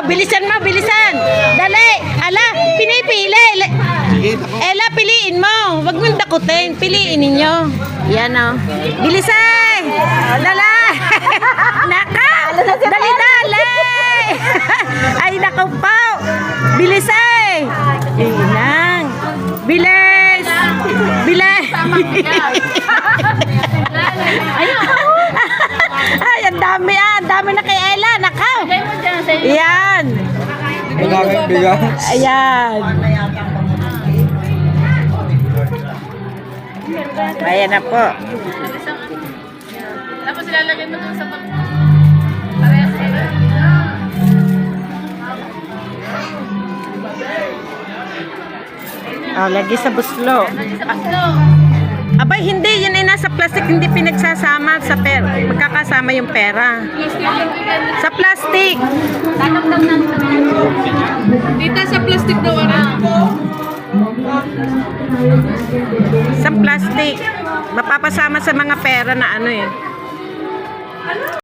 bilisan mo, bilisan. Dali. Ala, pinipili. Ela, piliin mo. Huwag mong dakutin. Piliin ninyo. Yan o. Bilisan. Lala. Naka. Dali, dali. Ay, naku po. Bilisan. Ilang. Bilis. Bilis. Ay, ang dami ang dami na kay Ella, nakaw. Ayan. Ayan. Ayan na po. Tapos ilalagay mo dun sa parehas sila. Oh, lagi sa buslo. Sa puso. Abay, hindi. Yan ay nasa plastic. Hindi pinagsasama sa pera. Magkakasama yung pera. Sa plastic. Dito sa plastic daw Sa plastic. Mapapasama sa mga pera na ano eh.